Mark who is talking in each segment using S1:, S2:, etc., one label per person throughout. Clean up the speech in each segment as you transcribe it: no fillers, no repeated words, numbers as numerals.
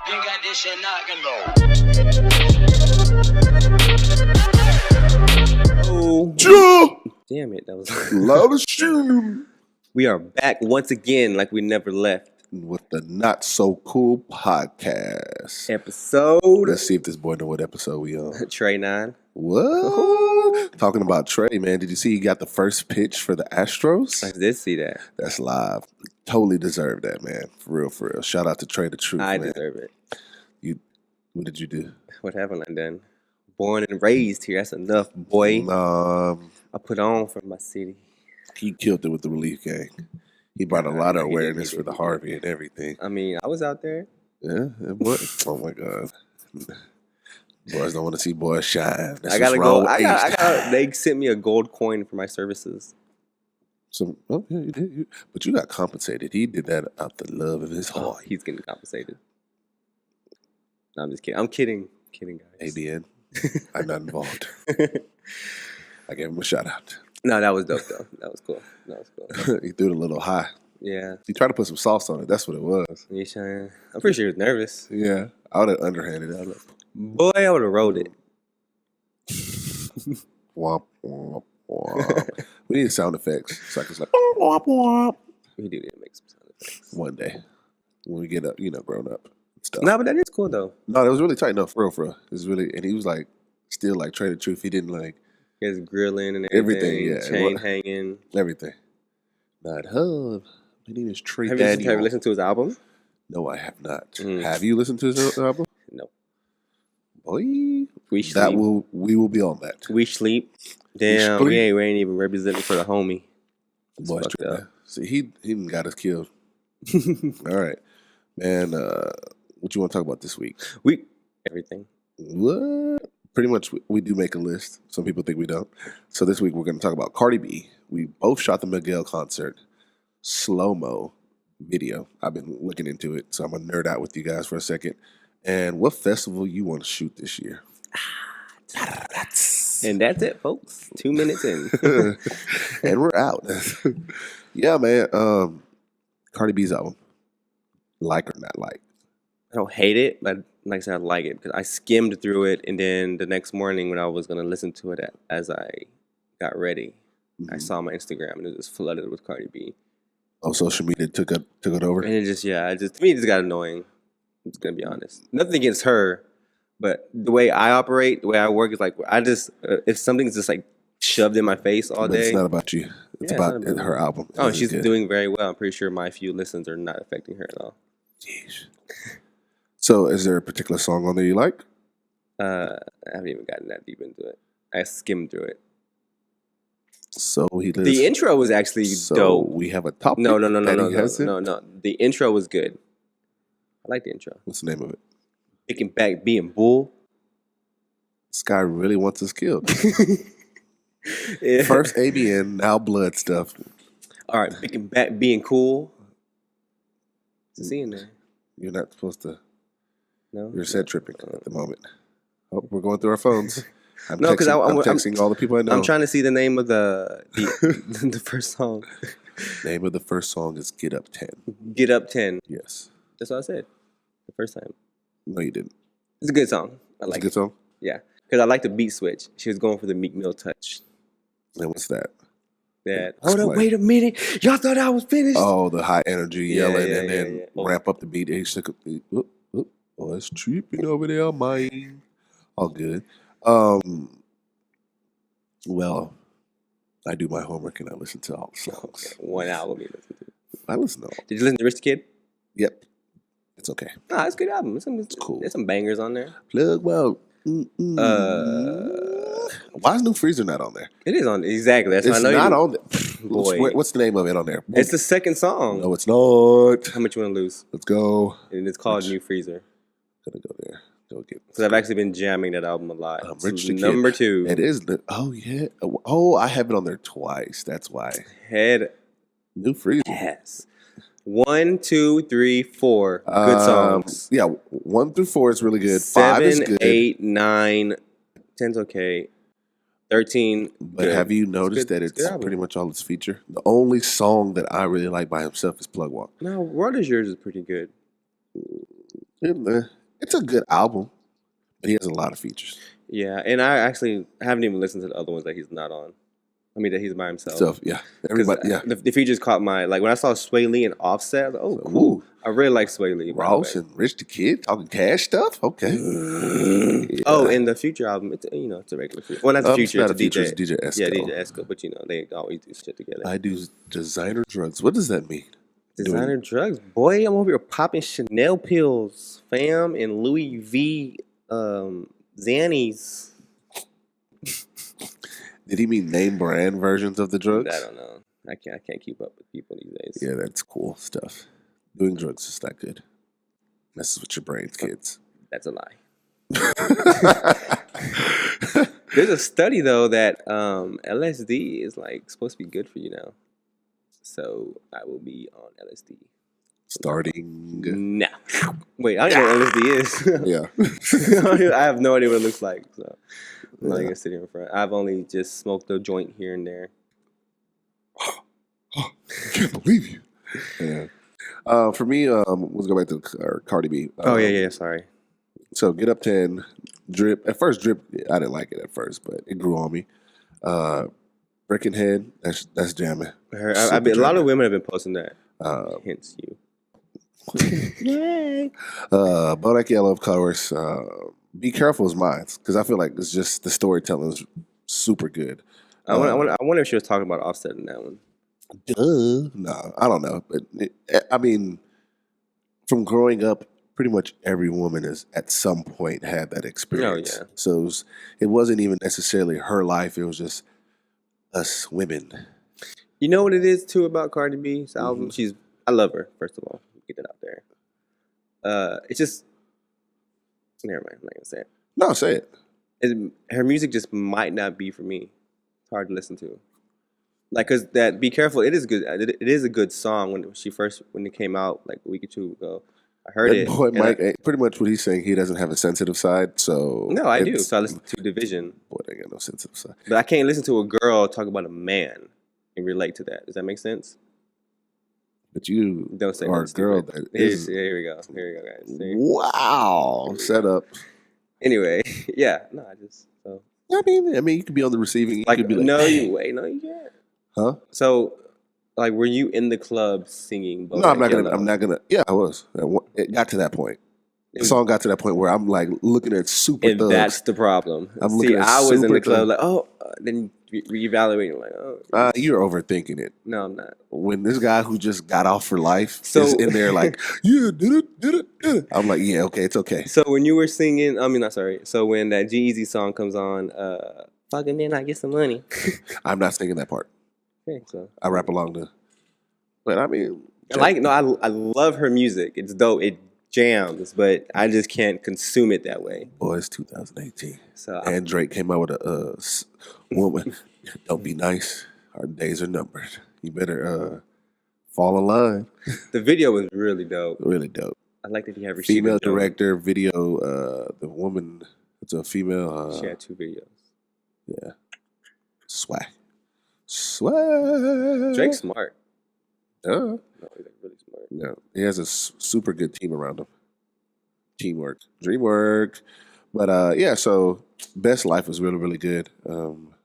S1: You got this shit knocking
S2: Oh,
S3: Joe!
S2: damn it. That was
S3: Love the shoe.
S2: We are back once again like we never left.
S3: With the Not So Cool podcast.
S2: Episode
S3: Let's see if this boy know what episode we on.
S2: Trey 9.
S3: What? Talking about Trey, man. Did you see he got the first pitch for the Astros?
S2: I did see that.
S3: That's live. Totally deserved that, man. For real, for real. Shout out to Trey the Truth,
S2: I
S3: man.
S2: deserve it.
S3: What did you do?
S2: What haven't I done? Born and raised here. That's enough, boy. I put on for my city.
S3: He killed it with the relief gang. He brought a lot of
S2: He did,
S3: awareness
S2: he
S3: for
S2: did,
S3: the
S2: he
S3: Harvey and everything.
S2: I mean, I was out there.
S3: Yeah, what? Oh my God. Boys don't want to see boys shine. That's
S2: I gotta
S3: what's wrong
S2: go.
S3: with age.
S2: They sent me a gold coin for my services.
S3: Oh yeah, you did. But you got compensated. He did that out the love of his
S2: Oh,
S3: heart.
S2: he's getting compensated. No, I'm just kidding. I'm kidding. Kidding, guys.
S3: ABN. I'm not involved. I gave him a shout out.
S2: No, that was dope, though. That was cool.
S3: He threw it a little high.
S2: Yeah.
S3: He tried to put some sauce on it. That's what it was.
S2: You sure? I'm pretty sure he was nervous.
S3: Yeah. I would have underhanded it.
S2: Boy, I would have rolled it.
S3: Womp, womp, womp. We need sound effects. So I can like, womp, womp.
S2: We do need to make some sound effects.
S3: One day. When we get up, grown up and stuff.
S2: No, but that is cool, though.
S3: No, it was really tight. No, for real. It was really, and he was like, still like, Trey the Truth. He didn't like,
S2: His grilling and
S3: everything,
S2: everything.
S3: yeah.
S2: Chain hanging.
S3: everything. Not hub. My name is Trey
S2: Have you
S3: Daniel.
S2: listened to his album?
S3: No, I have not.
S2: Mm.
S3: Have you listened to his album?
S2: No.
S3: Boy,
S2: We sleep.
S3: we will be on that.
S2: We sleep. Damn, we ain't even representing for the homie. It's
S3: Boy,
S2: fucked up.
S3: see, he done got us killed. All right, man. What you want to talk about this week?
S2: Everything.
S3: What? Pretty much, we do make a list. Some people think we don't. So this week we're going to talk about Cardi B. We both shot the Miguel concert slow-mo video. I've been looking into it, so I'm going to nerd out with you guys for a second. And what festival you want to shoot this year?
S2: And that's it, folks. 2 minutes in.
S3: And we're out. Yeah, man. Cardi B's album. Like or not like?
S2: I don't hate it, but like I said, I like it because I skimmed through it, and then the next morning when I was gonna listen to it as I got ready, I saw my Instagram and it was flooded with Cardi B.
S3: Oh, social media took it over.
S2: And it just to me it just got annoying. I'm just gonna be honest. Nothing against her, but the way I operate, the way I work is like I just if something's just like shoved in my face all
S3: But
S2: day.
S3: it's not about you. It's about her album.
S2: Oh, she's doing very well. I'm pretty sure my few listens are not affecting her at all.
S3: Jeez. So, is there a particular song on there you like?
S2: I haven't even gotten that deep into it. I skimmed through it.
S3: So he lives.
S2: The intro was actually dope.
S3: We have a topic.
S2: No.
S3: No.
S2: The intro was good. I like the intro.
S3: What's the name of it?
S2: Picking back being bull.
S3: This guy really wants us killed.
S2: Yeah.
S3: First ABN, now blood stuff.
S2: All right, picking back being cool. What's the C in there?
S3: You're not supposed to.
S2: No.
S3: You're set tripping at the moment. Oh, we're going through our phones. I'm
S2: No, 'cause
S3: texting,
S2: I'm
S3: texting all the people I know.
S2: I'm trying to see the name of the the first song.
S3: Name of the first song is "Get Up 10."
S2: Get Up 10.
S3: Yes.
S2: That's what I said the first time.
S3: No, you didn't.
S2: It's a good song. I
S3: It's
S2: like
S3: a good
S2: it.
S3: song.
S2: Yeah, because I like the beat switch. She was going for the Meek Mill touch.
S3: And what's that?
S2: That hold up, wait a minute, y'all thought I was finished.
S3: Oh, the high energy yelling and then
S2: yeah.
S3: ramp up the beat. He shook. Oh, it's tripping over there, man. All good. Well, I do my homework and I listen to all the songs.
S2: Okay, one album you listen to.
S3: I listen to all.
S2: Did you listen to Rich the Kid?
S3: Yep. It's okay.
S2: Nah, it's a good album. It's
S3: cool.
S2: There's some bangers on there.
S3: Plug well. Why is New Freezer not on there?
S2: It is on exactly. That's
S3: It's
S2: how I know
S3: not
S2: you.
S3: on there.
S2: Boy.
S3: What's the name of it on there?
S2: It's the second song.
S3: No, it's not.
S2: How much you want to lose?
S3: Let's go.
S2: And it's called New Freezer.
S3: Gonna go there. Go get.
S2: Because I've actually been jamming that album a lot.
S3: Rich the Kid.
S2: Number 2.
S3: It is. Oh yeah. Oh, I have it on there twice. That's why.
S2: Head
S3: New Freezer.
S2: ass. 1, 2, 3, 4. Good songs.
S3: Yeah, 1 through 4 is really good. 5 is
S2: 7,
S3: good.
S2: 8, 9. 10's okay. 13.
S3: But
S2: good.
S3: have you noticed
S2: good-
S3: that
S2: it's
S3: it's
S2: a good album.
S3: pretty much all its feature? The only song that I really like by himself is Plug Walk.
S2: No, World is Yours is pretty good.
S3: It's a good album, but he has a lot of features.
S2: Yeah, and I actually haven't even listened to the other ones that he's not on. I mean, that he's by himself.
S3: So yeah,
S2: Because
S3: everybody, yeah.
S2: the features caught my like when I saw Sway Lee and Offset. I was like, oh,
S3: So,
S2: cool!
S3: ooh.
S2: I really like Sway Lee. by the
S3: Ross
S2: way.
S3: and Rich the Kid talking cash stuff. Okay. Yeah.
S2: Oh, and the Future album, it's it's a regular Future. Well, not the Future,
S3: not
S2: it's
S3: a Future,
S2: DJ.
S3: it's DJ Esco.
S2: Yeah, DJ Esco, but they always do shit together.
S3: I do designer drugs. What does that mean?
S2: Designer drugs, boy. I'm over here popping Chanel pills, fam, and Louis V. Xannies.
S3: Did he mean name brand versions of the drugs?
S2: I don't know. I can't keep up with people these days.
S3: Yeah, that's cool stuff. Doing drugs is not good. Messes with your brains, kids.
S2: That's a lie. There's a study though that LSD is like supposed to be good for you now. So I will be on LSD.
S3: Starting.
S2: No. Wait, I don't know what LSD is.
S3: Yeah.
S2: I have no idea what it looks like. So I'm not gonna sit here in front. I've only just smoked a joint here and there.
S3: I can't believe you. Yeah. For me, let's go back to Cardi B.
S2: Oh yeah. Sorry.
S3: So Get Up 10, Drip. At first, Drip, I didn't like it at first, but it grew on me. Breckenhead, that's jamming.
S2: A lot of women have been posting that. Hence you.
S3: Yay. Bodak Yellow, of course. Be Careful is mine because I feel like it's just the storytelling is super good.
S2: I wonder if she was talking about Offset in that one.
S3: Duh. No, I don't know. But I mean, from growing up, pretty much every woman has at some point had that experience.
S2: Oh, yeah.
S3: So it wasn't even necessarily her life. It was just us women.
S2: You know what it is too about Cardi B's album? I love her, first of all. Get it out there. It's just never mind, I'm not gonna say it.
S3: No, say it.
S2: Her music just might not be for me. It's hard to listen to. Like, cause that Be Careful, it is good. It is a good song when it came out like a week or two ago. I heard it.
S3: Boy, Mike, pretty much what he's saying, he doesn't have a sensitive side. So
S2: no, I do. So I listen to Division.
S3: Boy, they got no sensitive side.
S2: But I can't listen to a girl talk about a man and relate to that. Does that make sense?
S3: But you
S2: don't say
S3: are a girl that is.
S2: Here we go, guys. See?
S3: Wow, set up.
S2: Anyway, yeah. No, I just so.
S3: I mean, you could be on the receiving. You could be like,
S2: no, you can't.
S3: Huh?
S2: So, like, were you in the club singing?
S3: No, I'm not gonna. Yeah, I was. It got to that point. The song got to that point where I'm like looking at super
S2: and
S3: thugs.
S2: That's the problem. I was in the club like, then reevaluating like,
S3: you're overthinking it.
S2: No, I'm not.
S3: When this guy who just got off for life is in there like, yeah, did it. I'm like, yeah, okay, it's okay.
S2: So when you were singing, so when that G-Eazy song comes on, fucking man, I get some money.
S3: I'm not singing that part.
S2: Okay, so
S3: I rap along to. But I mean,
S2: I love her music. It's dope. It jams, but I just can't consume it that way.
S3: Boy, it's 2018.
S2: So
S3: and Drake came out with a woman. Don't be nice. Our days are numbered. You better fall in line.
S2: The video was really dope.
S3: Really dope.
S2: I like that he had
S3: female director, video. The woman, it's a female.
S2: She had 2 videos.
S3: Yeah. Swag.
S2: Drake's smart.
S3: No,
S2: he's like really smart.
S3: Yeah, he has a super good team around him. Teamwork, dreamwork. But yeah, so Best Life was really, really good.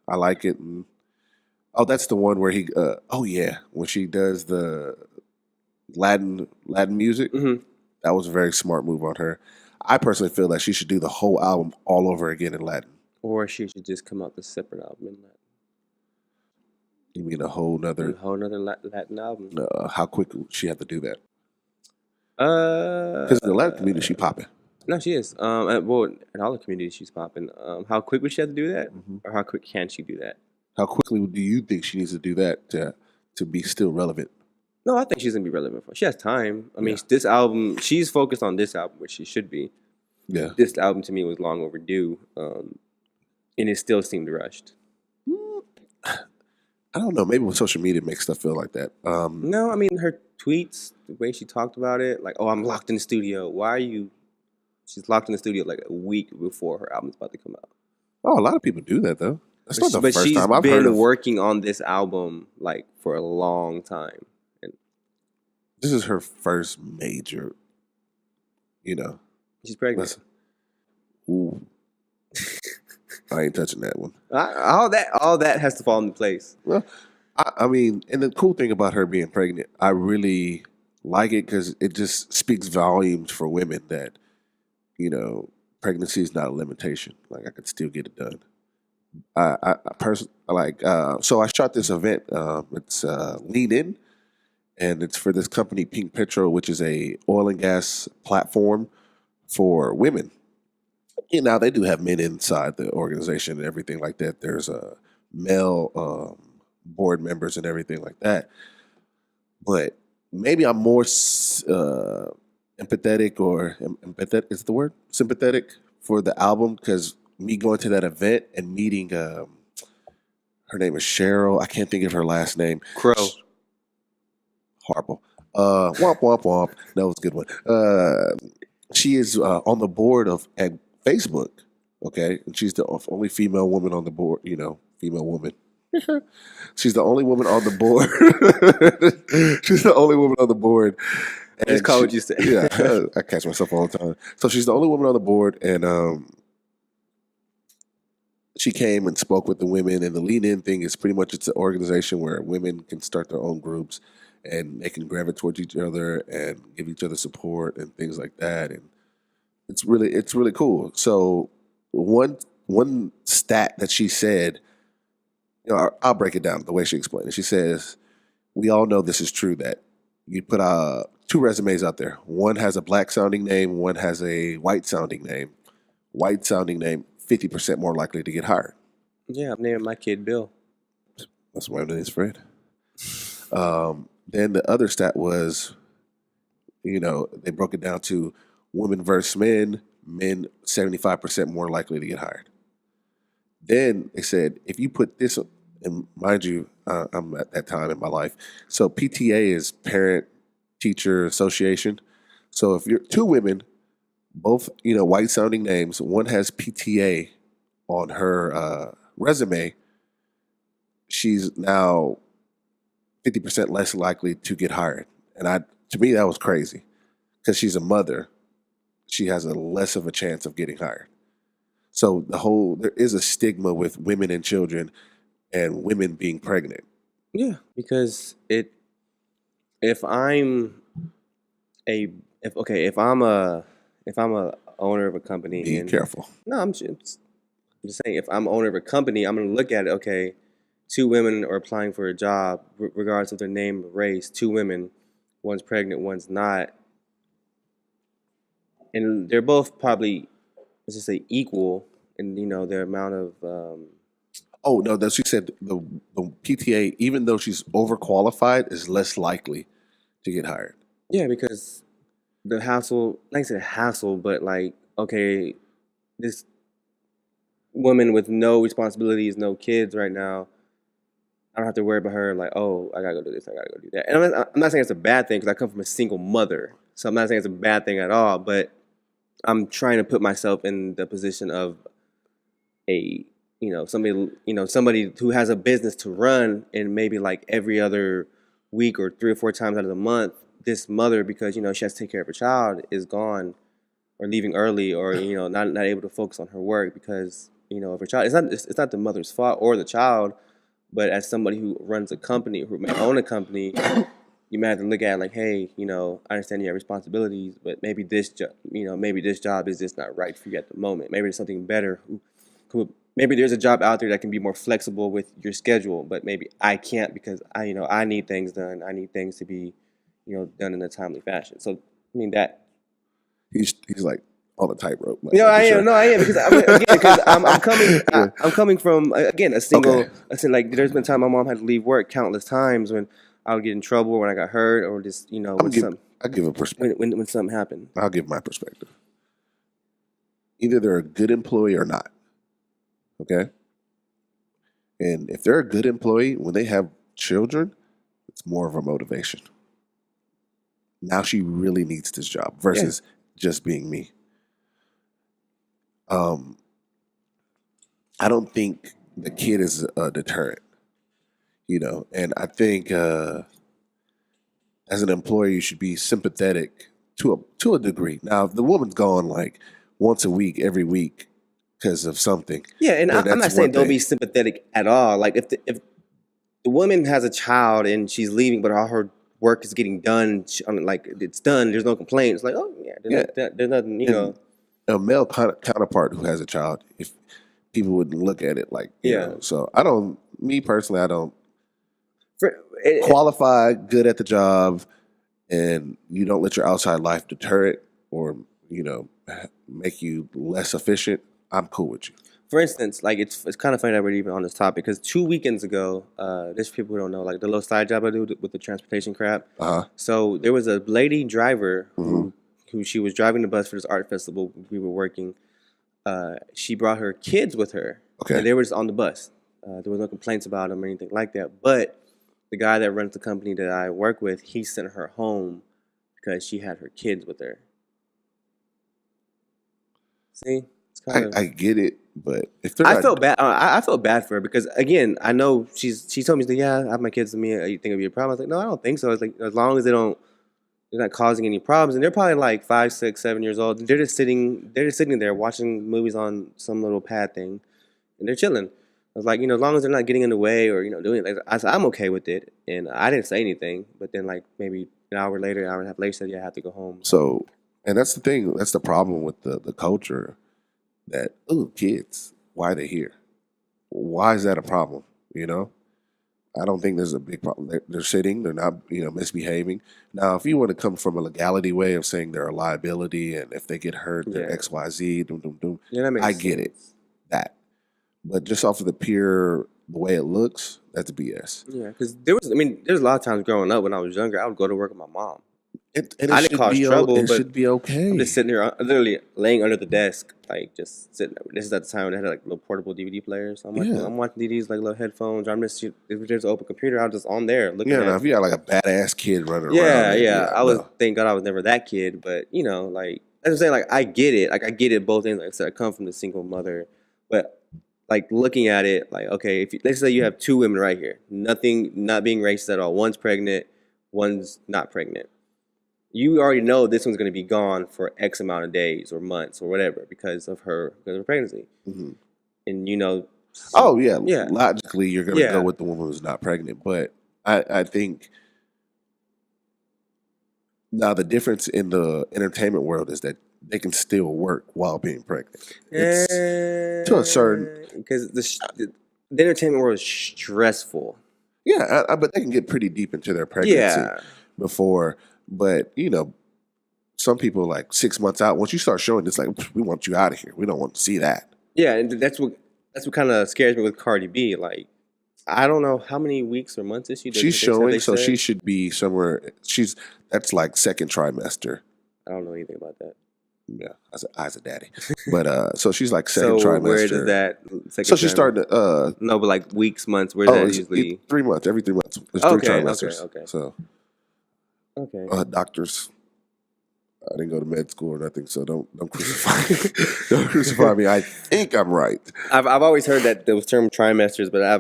S3: I like it. And, that's the one where he. When she does the Latin music, that was a very smart move on her. I personally feel that she should do the whole album all over again in Latin.
S2: Or she should just come out with a separate album in Latin.
S3: You mean a whole nother
S2: Latin album?
S3: How quick would she have to do that? Because in the Latin community, she popping.
S2: No, she is. Well, in all the communities, she's popping. How quick would she have to do that? Or how quick can she do that?
S3: How quickly do you think she needs to do that to be still relevant?
S2: No, I think she's going to be relevant. She has time. I mean, this album, she's focused on this album, which she should be.
S3: Yeah.
S2: This album, to me, was long overdue. And it still seemed rushed.
S3: I don't know. Maybe when social media makes stuff feel like that.
S2: No, I mean, her tweets, the way she talked about it, like, I'm locked in the studio. Why are you? She's locked in the studio like a week before her album's about to come out.
S3: Oh, a lot of people do that, though. That's not the first time I've
S2: heard of. She's been working on this album, like, for a long time. And
S3: this is her first major,
S2: She's pregnant.
S3: That's, ooh, I ain't touching that one.
S2: All that has to fall into place.
S3: Well, I mean, and the cool thing about her being pregnant, I really like it because it just speaks volumes for women that, pregnancy is not a limitation. Like I could still get it done. I personally like. So I shot this event. It's Lean In, and it's for this company Pink Petro, which is a oil and gas platform for women. Now they do have men inside the organization and everything like that. There's a male board members and everything like that. But maybe I'm more empathetic or empathetic is the word sympathetic for the album because me going to that event and meeting her name is Cheryl. I can't think of her last name.
S2: Crow.
S3: Horrible. Womp womp womp. That was a good one. She is on the board of at Facebook. Okay, and she's the only female woman on the board. Female woman. She's the only woman on the board. She's the only woman on the board.
S2: Just call what you say.
S3: Yeah, I catch myself all the time. So she's the only woman on the board, and she came and spoke with the women. And the Lean In thing is pretty much it's an organization where women can start their own groups and they can gravitate towards each other and give each other support and things like that. And it's really cool. So one stat that she said, I'll break it down the way she explained it. She says, we all know this is true that you put two resumes out there. One has a black sounding name, one has a white sounding name. White sounding name, 50% more likely to get hired.
S2: Yeah, I'm naming my kid Bill.
S3: That's why I'm his friend. Then the other stat was, they broke it down to women versus men 75% more likely to get hired. Then they said, if you put this, and mind you, I'm at that time in my life. So PTA is Parent Teacher Association. So if you're two women, both, white sounding names, one has PTA on her resume, she's now 50% less likely to get hired. And to me, that was crazy because she's a mother. She has a less of a chance of getting hired. So there is a stigma with women and children and women being pregnant.
S2: Yeah, because if I'm a owner of a company,
S3: Be careful.
S2: No, I'm just saying if I'm owner of a company, I'm going to look at it. Okay, two women are applying for a job, regardless of their name or race. Two women, one's pregnant, one's not, and they're both probably, let's just say, equal in their amount of.
S3: Oh no! That she said the PTA, even though she's overqualified, is less likely to get hired.
S2: Yeah, because the hassle, like I said, hassle, but okay, this woman with no responsibilities, no kids right now, I don't have to worry about her like, oh, I gotta go do this, I gotta go do that. And I'm not saying it's a bad thing because I come from a single mother, so I'm not saying it's a bad thing at all. But I'm trying to put myself in the position of somebody who has a business to run, and maybe like every other week or 3 or 4 times out of the month, this mother, because she has to take care of her child, is gone or leaving early, or not able to focus on her work because of her child. It's not the mother's fault or the child, but as somebody who runs a company, who may own a company, you might have to look at it like, hey, I understand you have responsibilities, but maybe this job is just not right for you at the moment. Maybe there's something better. Maybe there's a job out there that can be more flexible with your schedule, but maybe I can't because I need things done. I need things to be, done in a timely fashion. So I mean that
S3: he's like on a tightrope. Like,
S2: I am. No, I am because I'm coming from again a single.
S3: Okay.
S2: I said like there's been time my mom had to leave work countless times when I would get in trouble, when I got hurt, or just
S3: I give a perspective
S2: when something happened.
S3: I'll give my perspective. Either they're a good employee or not. Okay? And if they're a good employee, when they have children, it's more of a motivation. Now she really needs this job versus just being me. I don't think the kid is a deterrent, and I think as an employer, you should be sympathetic to a degree. Now, if the woman's gone like once a week, every week because of something,
S2: Yeah, and
S3: then
S2: I'm
S3: that's
S2: not
S3: one
S2: saying don't
S3: thing.
S2: be sympathetic at all. Like if the woman has a child and she's leaving, but all her work is getting done, like it's done. There's no complaints. Like, oh yeah,
S3: Yeah,
S2: there's nothing.
S3: and a male counterpart who has a child, if people would look at it like,
S2: Yeah.
S3: So I don't. Me personally, I don't
S2: For, it,
S3: qualify good at the job, and you don't let your outside life deter it or make you less efficient. I'm cool with you.
S2: for instance, like it's kind of funny that we're even on this topic because 2 weekends ago, there's people who don't know, like the little side job I do with the transportation crap.
S3: Uh-huh.
S2: So there was a lady driver
S3: Mhm.
S2: who she was driving the bus for this art festival we were working. She brought her kids with her,
S3: Okay.
S2: and they were just on the bus. There was no complaints about them or anything like that. But the guy that runs the company that I work with, he sent her home because she had her kids with her. See, it's kind of.
S3: I get it, but if they're
S2: I
S3: not,
S2: felt bad. I felt bad for her because again, I know she told me, she's like, yeah, I have my kids with me. You think it'd be a problem? I was like, no, I don't think so. It's like as long as they're not causing any problems, and they're probably like 5, 6, 7 years old. They're just sitting there watching movies on some little pad thing, and they're chilling. I was like, as long as they're not getting in the way or doing it, like I said, I'm okay with it, and I didn't say anything. But then like maybe an hour later, hour and a half later, said, yeah, I have to go home.
S3: so, and that's the thing. That's the problem with the culture. That kids, why are they here? Why is that a problem? I don't think there's a big problem. They're sitting. They're not misbehaving. Now, if you want to come from a legality way of saying they're a liability, and if they get hurt, they're
S2: Yeah.
S3: X Y Z. Doom, doom, doom.
S2: Yeah, that makes
S3: I
S2: sense.
S3: get it. That, but just off of the way it looks, that's BS.
S2: Yeah, because there was a lot of times growing up when I was younger, I would go to work with my mom.
S3: And
S2: I didn't cause trouble,
S3: it
S2: but
S3: should be okay.
S2: I'm just sitting here, literally laying under the desk, like just sitting. This is at the time when I had like little portable DVD players. So
S3: Yeah.
S2: I'm watching DVDs like little headphones. I'm just if there's an open computer, I'm just on there looking
S3: Yeah,
S2: at.
S3: now if you got like a badass kid running around,
S2: Yeah,
S3: then,
S2: yeah. I was
S3: no.
S2: thank God I was never that kid, but like as I'm saying, like I get it. Like I get it both ends. Like I said, I come from the single mother, but like looking at it, like okay, if let's say you have two women right here, not being racist at all. One's pregnant, one's not pregnant. You already know this one's going to be gone for X amount of days or months or whatever because of her pregnancy,
S3: Mhm.
S2: and
S3: Oh yeah,
S2: yeah,
S3: logically you're gonna go
S2: yeah,
S3: with the woman who's not pregnant, but I think now the difference in the entertainment world is that they can still work while being pregnant. It's to a certain
S2: because the entertainment world is stressful.
S3: but they can get pretty deep into their pregnancy
S2: Yeah,
S3: before. But some people like 6 months out, once you start showing this, like we want you out of here. We don't want to see that.
S2: yeah, and that's what kind of scares me with Cardi B. Like I don't know how many weeks or months is she?
S3: She's showing, so she
S2: said?
S3: should be somewhere. That's like second trimester.
S2: I don't know anything about that.
S3: Yeah, as a daddy, but so she's like second
S2: So
S3: trimester.
S2: where does that second?
S3: So she started.
S2: No, but like weeks, months. Where does that usually?
S3: 3 months. Every 3 months. There's
S2: Okay,
S3: 3 trimesters.
S2: okay.
S3: So
S2: Okay.
S3: doctors. I didn't go to med school or nothing, so don't crucify me. Don't crucify me. I think I'm right.
S2: I've always heard that there was term trimesters, but I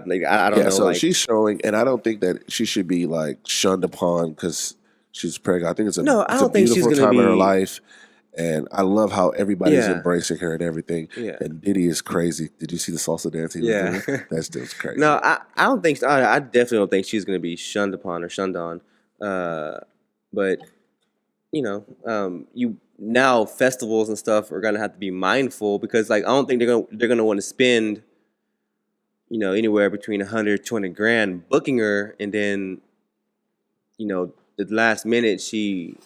S2: don't know.
S3: So
S2: like,
S3: she's showing, and I don't think that she should be like shunned upon because she's pregnant. I think it's
S2: No, I
S3: a
S2: don't think she's
S3: beautiful
S2: gonna
S3: time in her
S2: be-
S3: life, and I love how everybody's
S2: Yeah.
S3: embracing her and everything.
S2: Yeah.
S3: And Diddy is crazy. Did you see the salsa dance he was
S2: Yeah.
S3: doing? That's just crazy.
S2: no, I don't think. I definitely don't think she's gonna be shunned upon or shunned on. But you now festivals and stuff are gonna have to be mindful because like I don't think they're gonna want to spend anywhere between 100, 200 grand booking her, and then the last minute she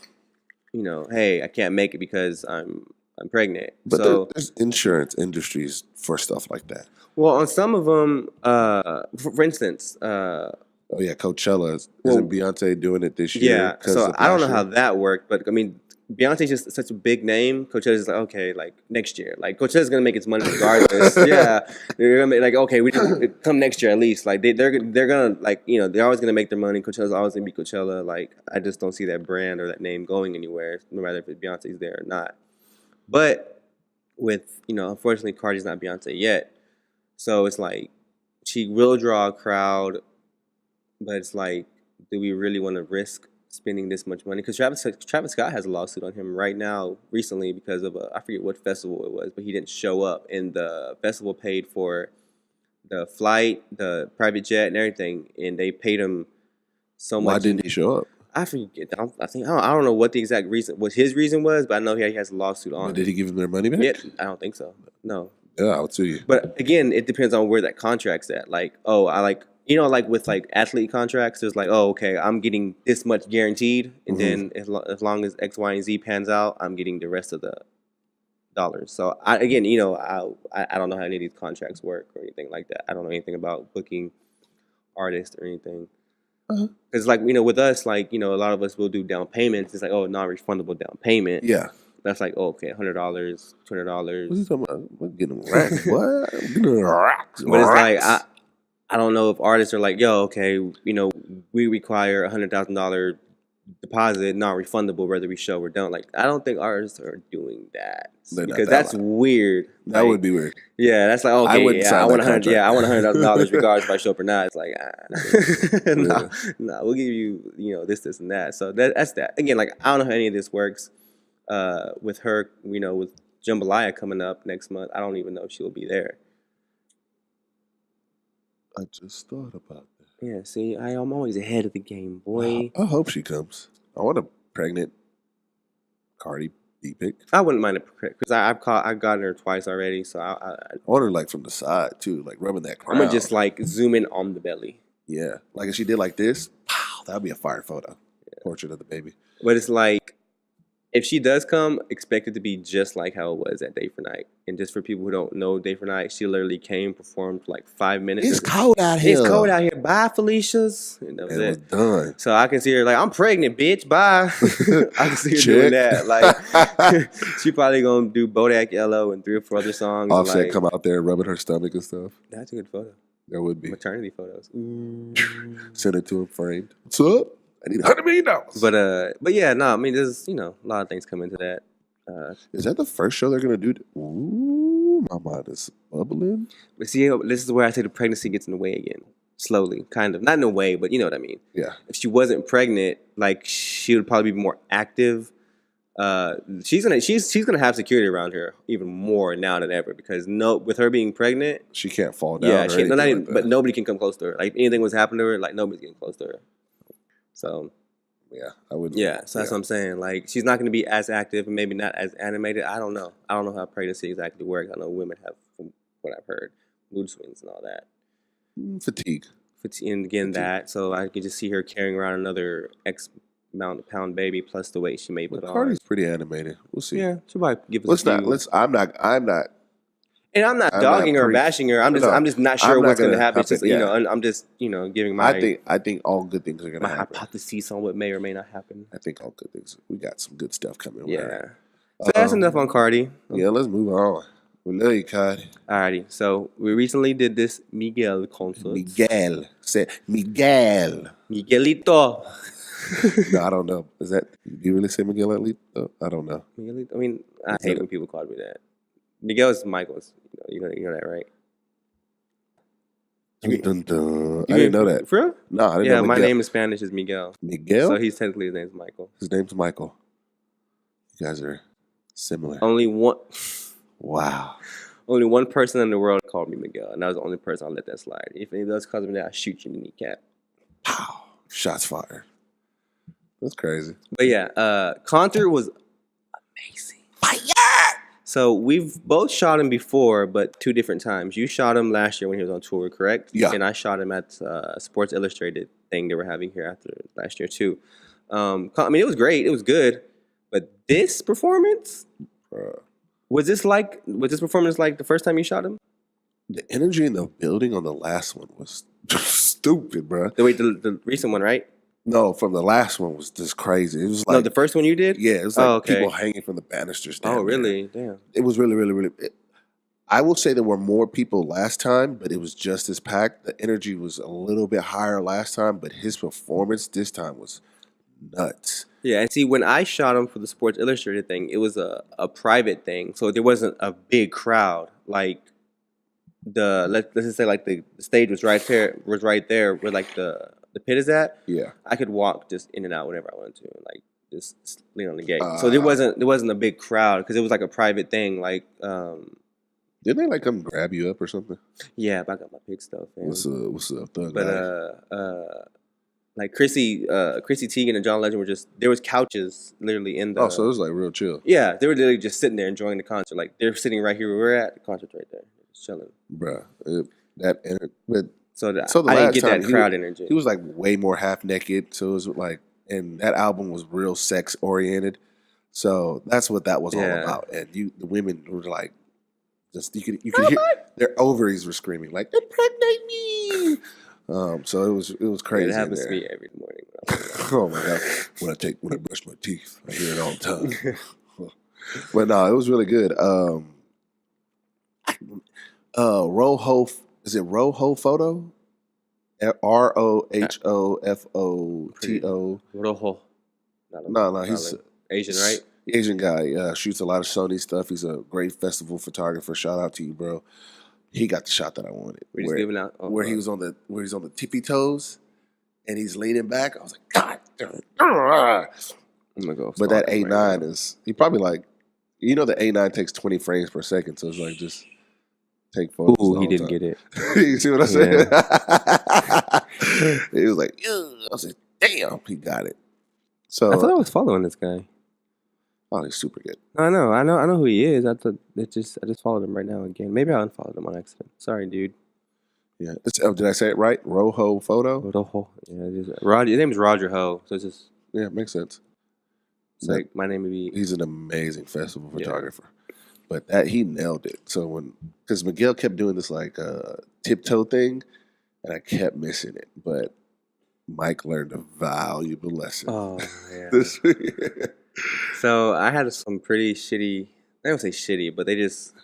S2: hey, I can't make it because I'm pregnant.
S3: But
S2: So
S3: there's insurance industries for stuff like that.
S2: well, on some of them, for instance,
S3: Oh yeah, Coachella.
S2: Well,
S3: Isn't Beyonce doing it this year?
S2: yeah.
S3: 'cause
S2: So
S3: of
S2: I don't know
S3: last
S2: how
S3: year?
S2: that worked, but I mean, Beyonce's just such a big name. Coachella's like, okay, like next year, like Coachella's gonna make its money regardless. Yeah, they're gonna make like, okay, we just come next year at least. Like they're gonna like they're always gonna make their money. Coachella's always gonna be Coachella. Like I just don't see that brand or that name going anywhere, no matter if Beyonce's there or not. But with unfortunately, Cardi's not Beyonce yet, so it's like she will draw a crowd, but it's like, do we really want to risk spending this much money because Travis Scott has a lawsuit on him right now recently because of I forget what festival it was, but he didn't show up, and the festival paid for the flight, the private jet, and everything, and they paid him so much.
S3: Why didn't he show up?
S2: I forget. I don't know what the exact reason, what his reason was, but I know he has a lawsuit on.
S3: But did he give them their money back?
S2: Yeah, I don't think so. No.
S3: Yeah, I'll tell you.
S2: But again, it depends on where that contract's at. Like, oh, I like like with like athlete contracts, there's like, oh, okay, I'm getting this much guaranteed, and then as long as X, Y, and Z pans out, I'm getting the rest of the dollars. So I don't know how any of these contracts work or anything like that. I don't know anything about booking artists or anything. Because like with us, like a lot of us will do down payments. It's like, oh, non-refundable down payment.
S3: Yeah.
S2: That's like, oh, okay, $100, $200.
S3: What are you talking about? We're getting racks. What? I'm getting racks.
S2: But it's like I don't know if artists are like, yo, okay, we require $100,000 deposit, non-refundable, whether we show or don't. Like, I don't think artists are doing that because that's weird.
S3: That would be weird.
S2: Yeah, that's like, okay, I want $100,000 regardless if I show up or not. It's like, no, we'll give you, this, and that. So that's that. Again, like, I don't know how any of this works. With her, with Jambalaya coming up next month, I don't even know if she'll be there.
S3: I just thought about that.
S2: Yeah, see, I'm always ahead of the game, boy.
S3: I hope she comes. I want a pregnant Cardi B pic.
S2: I wouldn't mind it because I've gotten her twice already, so I
S3: want her like from the side too, like rubbing that crown.
S2: I'm gonna just like zoom in on the belly.
S3: Yeah, like if she did like this, pow, that'd be a fire photo. Yeah. Portrait of the baby.
S2: But it's like, if she does come, expect it to be just like how it was at Day for Night. And just for people who don't know Day for Night, she literally came, performed for like 5 minutes.
S3: It's cold out here.
S2: It's cold out here. Bye, Felicia's. And that was
S3: it was done.
S2: So I can see her like, I'm pregnant, bitch. Bye. I can see her doing that. Like, she probably gonna do Bodak Yellow and 3 or 4 other songs.
S3: Offset
S2: like,
S3: come out there rubbing her stomach and stuff.
S2: That's a good photo.
S3: That would be.
S2: Maternity photos. Ooh.
S3: Send it to him framed. What's up? I need $100 million.
S2: But yeah, no, I mean, there's a lot of things come into that.
S3: Is that the first show they're gonna do? Ooh, my mind is bubbling.
S2: But see, this is where I say the pregnancy gets in the way again, slowly, kind of, not in a way, but you know what I mean.
S3: Yeah.
S2: If she wasn't pregnant, like she would probably be more active. She's gonna have security around her even more now than ever because with her being pregnant,
S3: she can't fall down.
S2: Yeah, but nobody can come close to her. Like anything was happening to her, like nobody's getting close to her. So,
S3: yeah, I would.
S2: Yeah, so that's what I'm saying. Like, she's not going to be as active and maybe not as animated. I don't know. I don't know how pregnancy exactly works. I know women have, from what I've heard, mood swings and all that.
S3: Fatigue.
S2: And again, that. So I could just see her carrying around another X amount of pound baby plus the weight she may put on.
S3: Cardi's pretty animated. We'll see.
S2: Yeah, she'll probably give us
S3: I'm not.
S2: And I'm not dogging her or bashing her. I'm just not sure what's going to happen. It's just, I'm just, giving my...
S3: I think all good things are going to happen.
S2: My hypothesis on what may or may not happen.
S3: I think all good things. We got some good stuff coming.
S2: Yeah. So that's enough on Cardi.
S3: Yeah, let's move on. We love you, Cardi.
S2: Alrighty. So we recently did this Miguel concert.
S3: Miguel. Say Miguel.
S2: Miguelito.
S3: No, I don't know. Do you really say Miguelito? I don't know.
S2: Miguelito? I mean, I hate when people call me that. Miguel is Michael's. You know that, right?
S3: Dun, dun, dun. I didn't know that.
S2: For real?
S3: No, I didn't know.
S2: Yeah, my name in Spanish is Miguel.
S3: Miguel?
S2: So his name's Michael.
S3: His name's Michael. You guys are similar.
S2: Only one.
S3: Wow.
S2: Only one person in the world called me Miguel, and that was the only person I let that slide. If any of those calls me that, I'll shoot you in the kneecap.
S3: Pow. Shots fired. That's crazy.
S2: But yeah, concert was amazing. Fire! So we've both shot him before, but 2 different times. You shot him last year when he was on tour, correct?
S3: Yeah.
S2: And I shot him at Sports Illustrated thing they were having here after last year too. I mean, it was great. It was good. But this performance, was this performance like the first time you shot him?
S3: The energy in the building on the last one was stupid, bro.
S2: The recent one, right?
S3: No, from the last one was just crazy. It was like
S2: the first one you did.
S3: Yeah, it was like people hanging from the banisters.
S2: Oh, really? Damn.
S3: It was really, really, really. I will say there were more people last time, but it was just as packed. The energy was a little bit higher last time, but his performance this time was nuts.
S2: Yeah, and see, when I shot him for the Sports Illustrated thing, it was a private thing, so there wasn't a big crowd. Like let's just say like the stage was right there, where like the the pit is at,
S3: Yeah.
S2: I could walk just in and out whenever I wanted to, and like just lean on the gate. So there wasn't a big crowd because it was like a private thing. Like,
S3: didn't they like come grab you up or something?
S2: yeah, but I got my pig stuff. Man.
S3: What's up, thug
S2: But
S3: guy?
S2: like Chrissy Teigen and John Legend were just there was couches literally in the.
S3: Oh, so it was like real chill.
S2: Yeah, they were literally just sitting there enjoying the concert. Like they're sitting right here where we're at. The concert's right there, just chilling.
S3: Bruh.
S2: So,
S3: So the
S2: I didn't
S3: last
S2: get
S3: time
S2: that crowd energy.
S3: he was like way more half naked. So it was like, and that album was real sex oriented. So that's what that was all
S2: Yeah.
S3: about. And the women were like, just you could hear their ovaries were screaming like, impregnate me. So it was
S2: Yeah,
S3: crazy.
S2: it happens
S3: in
S2: to
S3: there.
S2: me every morning.
S3: Oh my god! When I brush my teeth, I hear it all the time. But no, it was really good. Roho, is it Roho Photo? ROHOFOTO.
S2: Rojo.
S3: No, he's
S2: Asian, right?
S3: Asian guy. Shoots a lot of Sony stuff. He's a great festival photographer. Shout out to you, bro. He got the shot that I wanted.
S2: We're just giving out.
S3: Where he's on the tippy toes, and he's leaning back. I was like, God damn it. I'm
S2: gonna go.
S3: But that A9 is he probably like, the A9 takes 20 frames per second, so it's like just take photos.
S2: Ooh, he didn't get it.
S3: You see what I said? He was like, ew. I was like, damn, he got it. So
S2: I thought I was following this guy.
S3: Oh, he's super good.
S2: I know who he is. I just followed him right now again. Maybe I unfollowed him on accident. Sorry, dude.
S3: Yeah. Did I say it right? Roho Photo?
S2: Rojo. Yeah, Roger. His name is Roger Ho. So it's just
S3: Yeah, makes sense.
S2: it's like my name would be.
S3: He's an amazing festival photographer. But he nailed it. So because Miguel kept doing this like tiptoe thing, and I kept missing it. But Mike learned a valuable lesson.
S2: Oh yeah.
S3: This week.
S2: So I had some pretty shitty. I don't say shitty, but they just.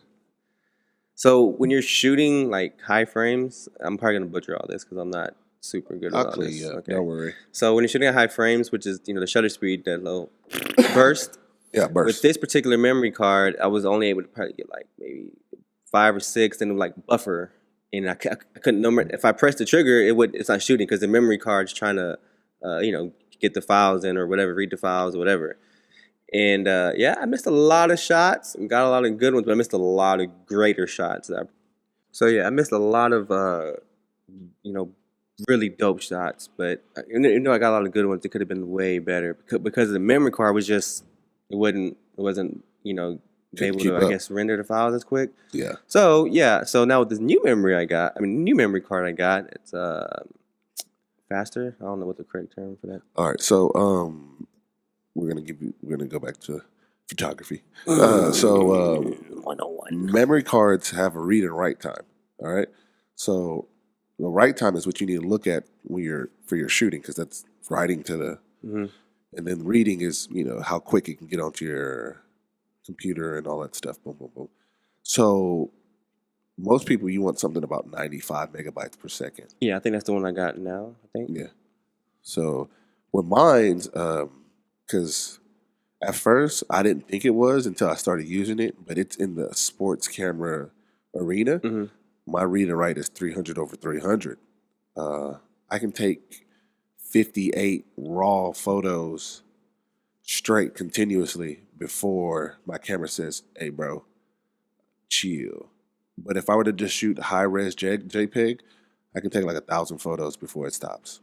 S2: So when you're shooting like high frames, I'm probably gonna butcher all this because I'm not super good at all this.
S3: Yeah,
S2: Okay.
S3: don't worry.
S2: So when you're shooting at high frames, which is the shutter speed, that low burst.
S3: Yeah, burst.
S2: With this particular memory card, I was only able to probably get like maybe 5 or 6, and it would like buffer, and I couldn't number. If I pressed the trigger, it's not shooting because the memory card's trying to, get the files in or whatever, read the files or whatever. And I missed a lot of shots and got a lot of good ones, but I missed a lot of greater shots. So I missed a lot of really dope shots, but I got a lot of good ones. It could have been way better because the memory card was just it wasn't able to I guess render the files as quick.
S3: Yeah.
S2: So now with this new memory card I got, it's faster. I don't know what the correct term for that.
S3: All right, so we're gonna go back to photography. 101. Memory cards have a read and write time. All right, so the write time is what you need to look at for your shooting because that's writing to the, and then reading is how quick it can get onto your computer and all that stuff. Boom, boom, boom. So most people, you want something about 95 megabytes per second.
S2: Yeah, I think that's the one I got now. I think.
S3: Yeah. So with mine's, because at first I didn't think it was until I started using it, but it's in the sports camera arena.
S2: Mm-hmm.
S3: My read and write is 300 over 300. I can take 58 raw photos straight continuously before my camera says, "Hey, bro, chill." But if I were to just shoot high-res JPEG, I can take like 1,000 photos before it stops.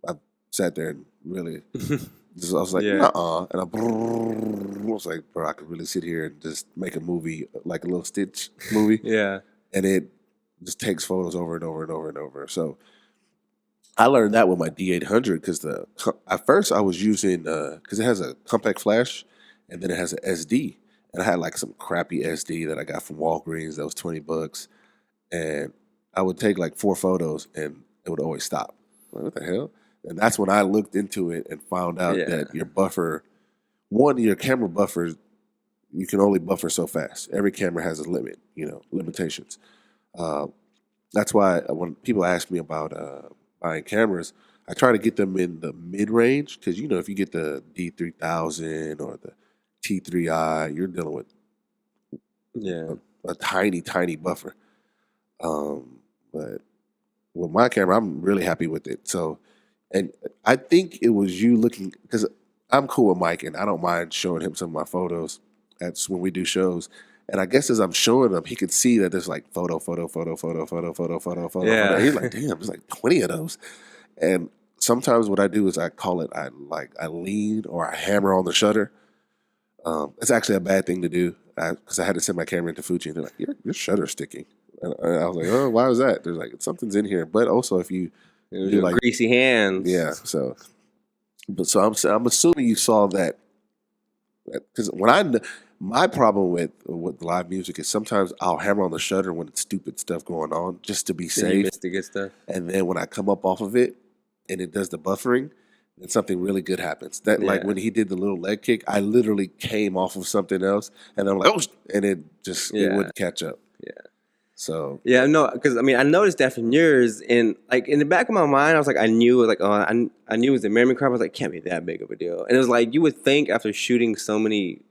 S3: I sat there and really, I was like, nuh-uh. And I was like, bro, I could really sit here and just make a movie, like a little Stitch movie.
S2: Yeah.
S3: And it just takes photos over and over and over and over. So I learned that with my D800 because at first I was using, because it has a compact flash and then it has an SD. And I had like some crappy SD that I got from Walgreens that was $20. And I would take like 4 photos and it would always stop. Like, what the hell? And that's when I looked into it and found out that your buffer, your camera buffer, you can only buffer so fast. Every camera has a limit, limitations. That's why when people ask me about buying cameras, I try to get them in the mid-range because, if you get the D3000 or the T3i, you're dealing with a tiny, tiny buffer. But with my camera, I'm really happy with it. So And I think it was you looking, because I'm cool with Mike and I don't mind showing him some of my photos. That's when we do shows. And I guess as I'm showing him, he could see that there's like photo.
S2: Yeah.
S3: He's like, damn, there's like 20 of those. And sometimes what I do is I call it, I lean or I hammer on the shutter. It's actually a bad thing to do because I had to send my camera into Fuji and they're like, your shutter's sticking. And I was like, oh, why was that? They're like, something's in here. But also if you do
S2: Your
S3: like,
S2: greasy hands.
S3: yeah, so I'm assuming you saw that because my problem with live music is sometimes I'll hammer on the shutter when it's stupid stuff going on just to be
S2: Then you
S3: safe,
S2: missed the good stuff.
S3: and then when I come up off of it and it does the buffering, then something really good happens. That like
S2: Yeah.
S3: when he did the little leg kick, I literally came off of something else, and I'm like, oh, and it just it
S2: Yeah.
S3: wouldn't catch up.
S2: Yeah.
S3: So
S2: Yeah, no, because I mean, I noticed that from yours, and like in the back of my mind, I was like, I knew, like, oh, I knew it was a memory card. I was like, can't be that big of a deal. And it was like you would think after shooting so many,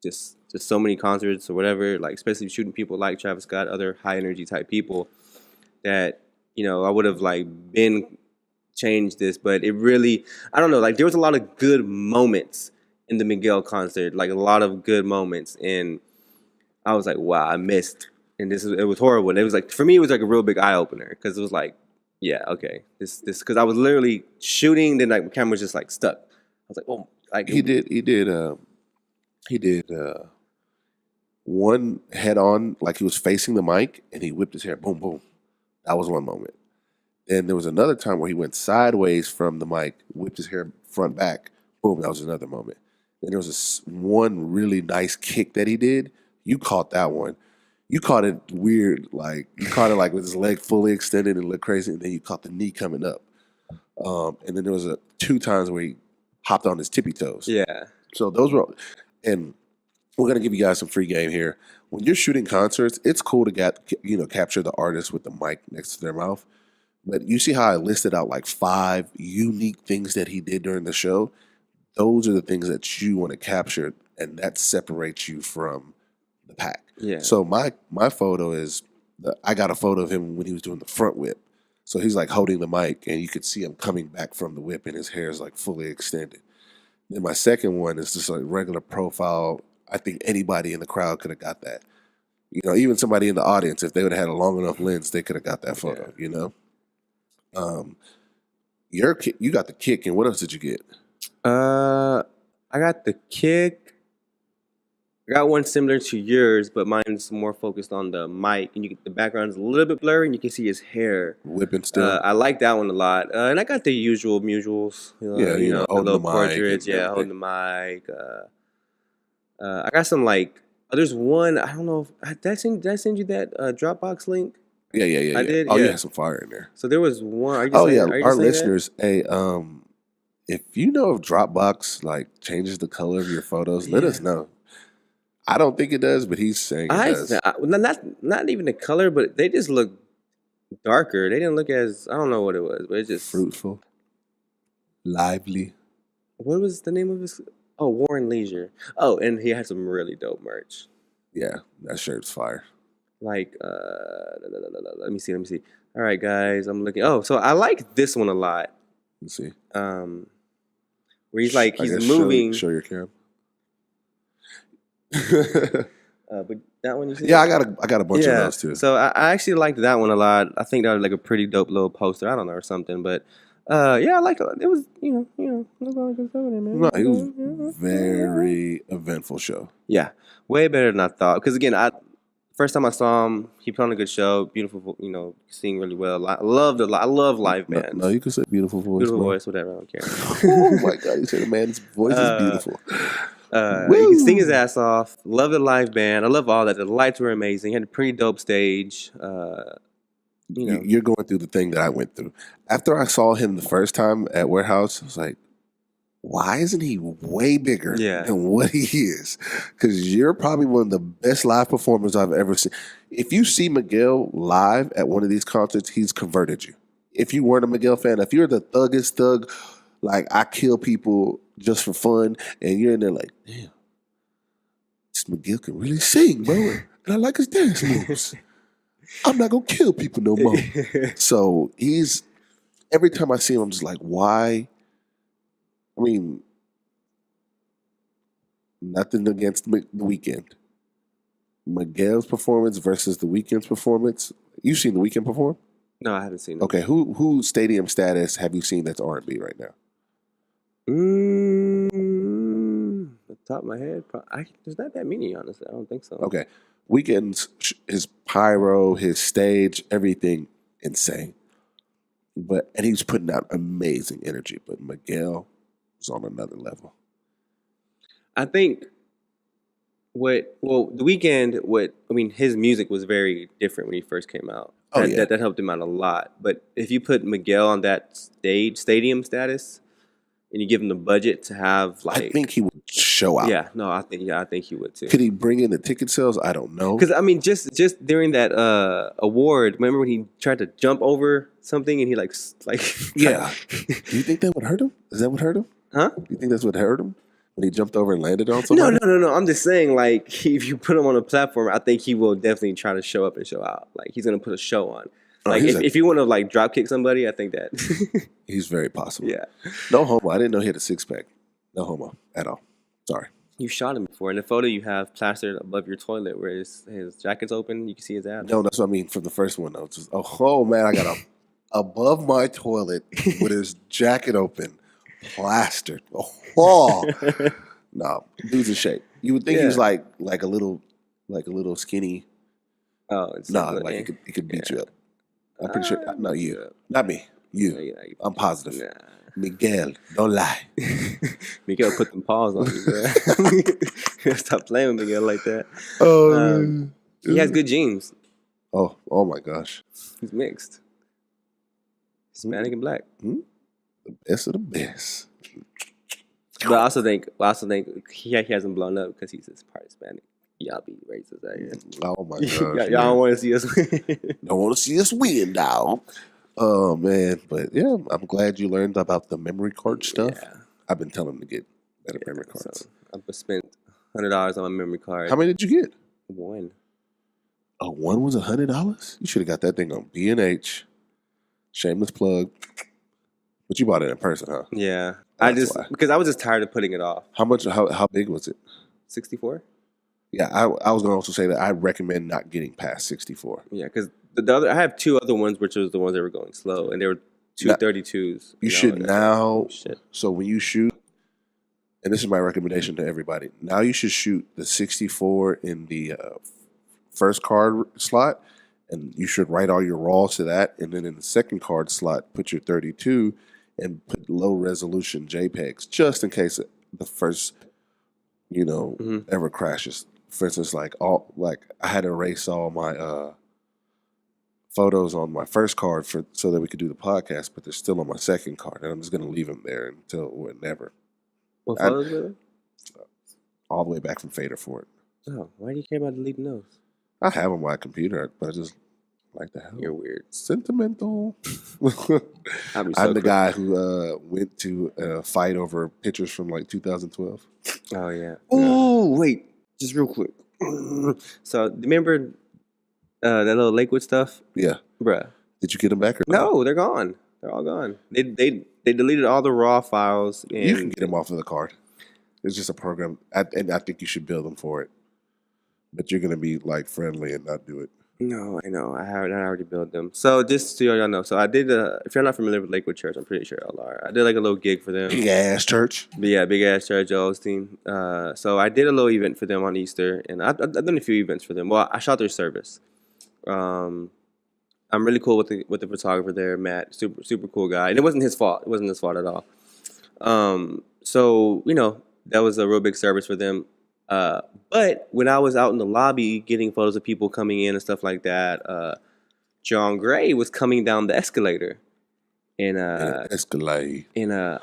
S2: just so many concerts or whatever, like especially shooting people like Travis Scott, other high energy type people, that I would have like been changed this, but it really, I don't know, like there was a lot of good moments in the Miguel concert, like a lot of good moments, and I was like, wow, I missed. And it was horrible. And it was like, for me, it was like a real big eye opener because it was like, yeah, okay, this, because I was literally shooting, then like my camera was just like stuck. I was like, oh, like
S3: he did one head on, like he was facing the mic, and he whipped his hair, boom, boom. That was one moment. And there was another time where he went sideways from the mic, whipped his hair front back, boom. That was another moment. Then there was one really nice kick that he did. You caught that one. You caught it weird, like you caught it like with his leg fully extended and looked crazy, and then you caught the knee coming up. And then there was two times where he hopped on his tippy toes.
S2: Yeah.
S3: So those were, and we're gonna give you guys some free game here. When you're shooting concerts, it's cool to capture the artist with the mic next to their mouth. But you see how I listed out like 5 unique things that he did during the show? Those are the things that you want to capture, and that separates you from the pack.
S2: Yeah.
S3: So my photo is, I got a photo of him when he was doing the front whip. So he's like holding the mic, and you could see him coming back from the whip, and his hair is like fully extended. Then my second one is just like regular profile. I think anybody in the crowd could have got that. Even somebody in the audience, if they would have had a long enough lens, they could have got that photo. You got the kick, and what else did you get?
S2: I got the kick. I got one similar to yours, but mine's more focused on the mic, and the background's a little bit blurry, and you can see his hair
S3: Whipping still.
S2: I like that one a lot, and I got the usual mutuals.
S3: Holding
S2: the little
S3: the mic
S2: portraits.
S3: and
S2: Yeah, holding the mic. I got some like. There's one. I don't know. Did I send you that Dropbox link?
S3: Yeah.
S2: I did.
S3: Oh, you
S2: Yeah.
S3: had some fire in there.
S2: So there was one. Are you
S3: Oh
S2: saying,
S3: yeah,
S2: are you
S3: our
S2: saying
S3: listeners. Hey, if you know if Dropbox like changes the color of your photos, let us know. I don't think it does, but he's saying it does.
S2: Not even the color, but they just look darker. They didn't look as, I don't know what it was, but it just
S3: Fruitful, lively.
S2: What was the name of his? Oh, Warren Leisure. Oh, and he had some really dope merch.
S3: Yeah, that shirt's fire.
S2: Like, let me see. All right, guys, I'm looking. Oh, so I like this one a lot.
S3: Let's see.
S2: Where he's like,
S3: I
S2: he's
S3: guess
S2: moving.
S3: Show your cam.
S2: But that one you see?
S3: Yeah, I got a bunch of those too.
S2: So I actually liked that one a lot. I think that was like a pretty dope little poster. I don't know, or something, but yeah, I liked it. It was, man.
S3: No, it was very eventful show.
S2: Yeah, way better than I thought. Because again, first time I saw him, he put on a good show. Beautiful, sing really well. I love live bands.
S3: No, you can say beautiful voice.
S2: Beautiful
S3: bro.
S2: voice, whatever. I don't care.
S3: Oh my god, you said the man's voice is beautiful.
S2: He can sing his ass off. Love the live band. I love all that. The lights were amazing. He had a pretty dope stage.
S3: You're going through the thing that I went through. After I saw him the first time at Warehouse, I was like, why isn't he way bigger than what he is? Because you're probably one of the best live performers I've ever seen. If you see Miguel live at one of these concerts, he's converted you. If you weren't a Miguel fan, if you're the thuggest thug, like I kill people just for fun, and you're in there like, damn, this Miguel can really sing, bro. And I like his dance moves. I'm not gonna kill people no more. So he's every time I see him, I'm just like, why? I mean, nothing against the Weeknd. Miguel's performance versus the Weeknd's performance. You've seen the Weeknd perform?
S2: No, I haven't seen it.
S3: Okay, who stadium status have you seen that's R&B right now?
S2: The top of my head, there's not that many, honestly. I don't think so.
S3: Okay, Weeknd's his pyro, his stage, everything insane. And he's putting out amazing energy. But Miguel is on another level.
S2: I think the Weeknd, his music was very different when he first came out. That helped him out a lot. But if you put Miguel on that stadium status, and you give him the budget to have
S3: I think he would show out.
S2: Yeah, no, I think he would too.
S3: Could he bring in the ticket sales? I don't know.
S2: Because just during that award, remember when he tried to jump over something and he
S3: yeah. Do you think that would hurt him? Is that what hurt him?
S2: Huh?
S3: Do you think that's what hurt him when he jumped over and landed on something?
S2: No. I'm just saying, if you put him on a platform, I think he will definitely try to show up and show out. He's gonna put a show on. If you want to drop kick somebody, I think that
S3: he's very possible.
S2: Yeah.
S3: No homo. I didn't know he had a 6-pack. No homo at all. Sorry.
S2: You shot him before. In the photo you have plastered above your toilet where his jacket's open. You can see his abs.
S3: No, that's what I mean from the first one. I was just, oh man, I got him above my toilet with his jacket open, plastered. Oh, no, dude's in shape. You would think he's like a little skinny.
S2: Oh, it's
S3: he could beat you up. I'm pretty sure. No, you. Not me. You. I'm positive.
S2: Nah.
S3: Miguel, don't lie.
S2: Miguel put them paws on you, bro. Stop playing with Miguel like that. He has good genes.
S3: Oh my gosh.
S2: He's mixed. Hispanic and black.
S3: The best of the best.
S2: But I also think he hasn't blown up because he's part Hispanic. Y'all be racist out here.
S3: Oh my gosh.
S2: Y'all don't want to see us win.
S3: Don't want to see us win, dog. Oh man, but yeah, I'm glad you learned about the memory card stuff. Yeah. I've been telling him to get better memory cards.
S2: So I've spent $100 on my memory card.
S3: How many did you get?
S2: One.
S3: Oh, one was $100? You should have got that thing on B&H. Shameless plug. But you bought it in person, huh?
S2: Yeah. Because I was just tired of putting it off.
S3: How much? How big was it?
S2: 64.
S3: Yeah, I was going to also say that I recommend not getting past 64.
S2: Yeah, because I have two other ones, which was the ones that were going slow, and they were 232s.
S3: You should now. So when you shoot, and this is my recommendation to everybody, now you should shoot the 64 in the first card slot, and you should write all your raws to that, and then in the second card slot, put your 32 and put low resolution JPEGs, just in case the first, ever crashes. For instance, I had to erase all my photos on my first card so that we could do the podcast, but they're still on my second card, and I'm just going to leave them there until whenever.
S2: What photos were they?
S3: All the way back from Fader for it.
S2: Oh, why do you care about deleting those?
S3: I have them on my computer, but I just like the hell.
S2: You're weird.
S3: Sentimental. I'm the guy who went to a fight over pictures from 2012.
S2: Oh, yeah. Oh, wait. Just real quick. So, remember that little Lakewood stuff?
S3: Yeah.
S2: Bruh.
S3: Did you get them back or
S2: no? They're gone. They're all gone. They deleted all the raw files. And
S3: you can get them off of the card. It's just a program, and I think you should build them for it. But you're going to be friendly and not do it.
S2: No, I know. I already built them. So just so y'all know, so I did. If you're not familiar with Lakewood Church, I'm pretty sure y'all are. I did a little gig for them.
S3: Big ass church.
S2: But yeah, big ass church, Joel Osteen. So I did a little event for them on Easter, and I've done a few events for them. Well, I shot their service. I'm really cool with the photographer there, Matt. Super cool guy, and it wasn't his fault. It wasn't his fault at all. So that was a real big service for them. But when I was out in the lobby getting photos of people coming in and stuff like that, John Gray was coming down the escalator. And I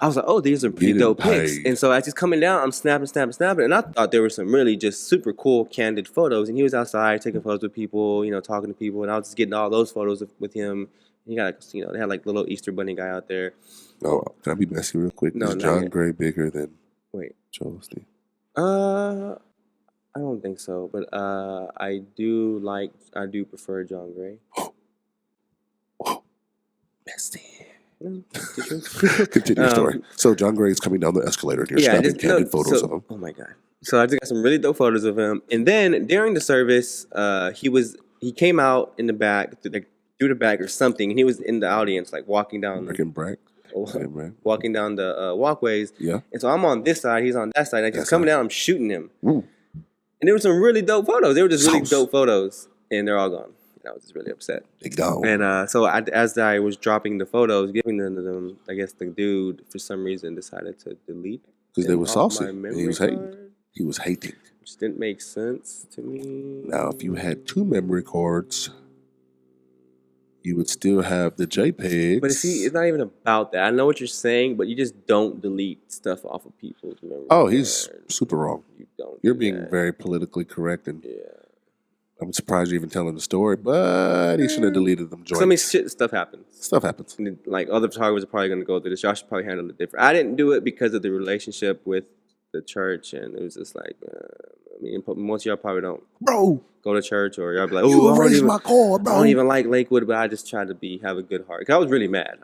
S2: was like, oh, these are pretty dope pics. And so as he's coming down, I'm snapping. And I thought there were some really just super cool, candid photos. And he was outside taking photos with people, talking to people. And I was just getting all those photos with him. He got, they had little Easter bunny guy out there.
S3: Oh, can I be messy real quick?
S2: No,
S3: is John Gray bigger than Joel Osteen?
S2: I don't think so, but I do prefer John Gray.
S3: Bestie.
S2: No, it's the truth.
S3: Continue your story. So John Gray's coming down the escalator and you're snapping candid photos of him.
S2: Oh my god! So I just got some really dope photos of him, and then during the service, he came out in the back through the back or something, and he was in the audience like walking down the walkways.
S3: Yeah.
S2: And so I'm on this side, he's on that side. And just coming down, I'm shooting him.
S3: Ooh.
S2: And there were some really dope photos. They were just really dope photos, and they're all gone. And I was just really upset.
S3: They gone.
S2: And so as I was dropping the photos, giving them to them, I guess the dude for some reason decided to delete
S3: because they were saucy.
S2: He was hating.
S3: He was hating.
S2: Which didn't make sense to me.
S3: Now, if you had 2 memory cards, you would still have the JPEGs.
S2: But see, it's not even about that. I know what you're saying, but you just don't delete stuff off of people's memory.
S3: Oh, he's super wrong. You're being
S2: that.
S3: very politically correct, and
S2: Yeah.
S3: I'm surprised you're even telling the story, but he should have deleted them joints.
S2: So, I mean, stuff happens.
S3: Stuff happens.
S2: And like, other photographers are probably going to go through this. Y'all should probably handle it different. I didn't do it because of the relationship with the church, and it was just like, I mean, most of y'all probably don't go to church, or y'all be like,
S3: "Oh, erase my card, bro."
S2: I don't even like Lakewood, but I just tried to have a good heart. 'Cause I was really mad.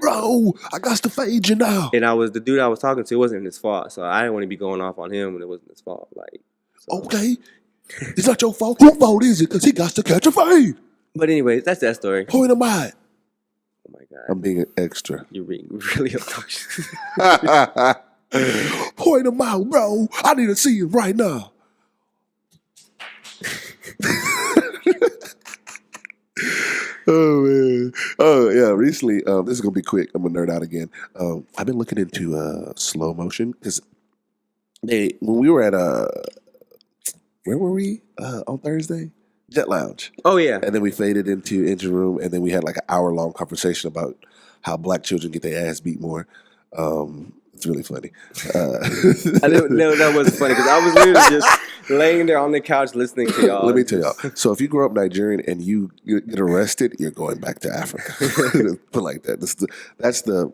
S3: Bro, I got to fade you now.
S2: And the dude I was talking to, it wasn't his fault, so I didn't want to be going off on him when it wasn't his fault. Like, so.
S3: Okay, it's not your fault. Whose fault is it? Because he got to catch a fade.
S2: But anyways, that's that story.
S3: Point of mine.
S2: Oh my god,
S3: I'm being extra.
S2: You're being really obnoxious.
S3: Point him out, bro. I need to see him right now. Oh man. Oh yeah. Recently, this is gonna be quick. I'm gonna nerd out again. I've been looking into slow motion because when we were at where were we on Thursday? Jet Lounge.
S2: Oh yeah.
S3: And then we faded into engine room, and then we had like an hour-long conversation about how black children get their ass beat more. It's really funny.
S2: I didn't know that was funny because I was literally just laying there on the couch listening to y'all.
S3: Let me tell y'all. So if you grow up Nigerian and you get arrested, you're going back to Africa. Put like that. That's the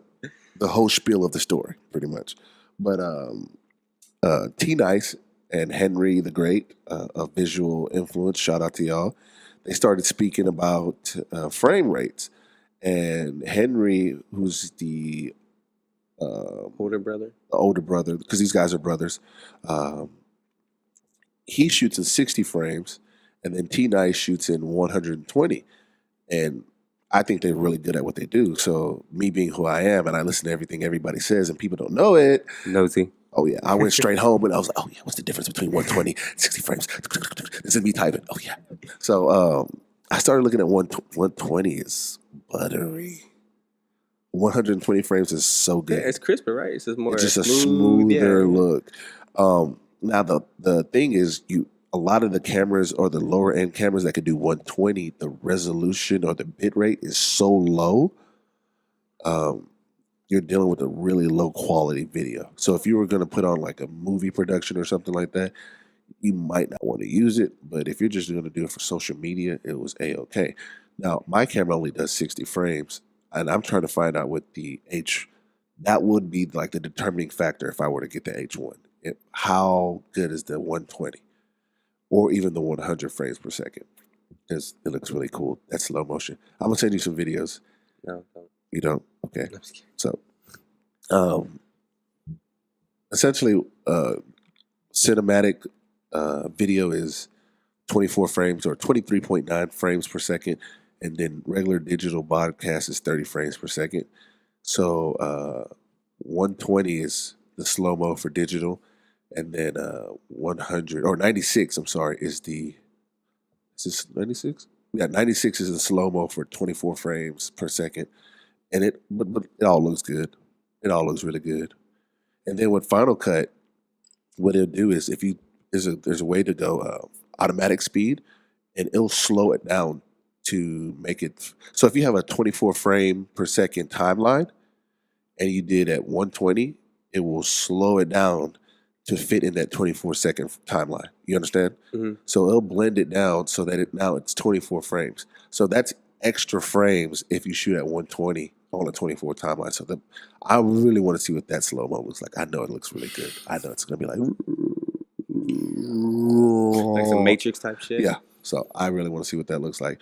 S3: whole spiel of the story, pretty much. But T Nice and Henry the Great, of visual influence, shout out to y'all. They started speaking about frame rates, and Henry, who's the
S2: older brother,
S3: because these guys are brothers. He shoots in 60 frames, and then T Nice shoots in 120. And I think they're really good at what they do. So me being who I am, and I listen to everything everybody says, and people don't know it.
S2: Nosy.
S3: Oh yeah, I went straight home and I was like, oh yeah, what's the difference between 120 and 60 frames? This is me typing. Oh yeah. So I started looking at 120 is buttery. 120 frames is so good.
S2: Yeah, it's crisper, right? It's just more.
S3: It's just a smoother look. Now the thing is, a lot of the cameras or the lower end cameras that could do 120, the resolution or the bit rate is so low. You're dealing with a really low quality video. So if you were going to put on like a movie production or something like that, you might not want to use it. But if you're just going to do it for social media, it was A-okay. Now my camera only does 60 frames. And I'm trying to find out what the that would be like the determining factor if I were to get the H1. How good is the 120 or even the 100 frames per second? Because it looks really cool. That's slow motion. I'm going to send you some videos.
S2: No, don't.
S3: You don't? Okay. So, essentially, cinematic video is 24 frames or 23.9 frames per second. And then regular digital broadcast is 30 frames per second. So 120 is the slow-mo for digital. And then 100, or 96, I'm sorry, is this 96? Yeah, 96 is the slow-mo for 24 frames per second. And but it all looks good. It all looks really good. And then with Final Cut, what it'll do is there's a way to go automatic speed, and it'll slow it down to make it. So if you have a 24 frame per second timeline and you did at 120, it will slow it down to fit in that 24-second timeline. You understand?
S2: Mm-hmm.
S3: So it'll blend it down so that now it's 24 frames. So that's extra frames if you shoot at 120 on a 24 timeline. So I really want to see what that slow-mo looks like. I know it looks really good. I know it's going to be
S2: like some Matrix type shit.
S3: Yeah. So I really want to see what that looks like.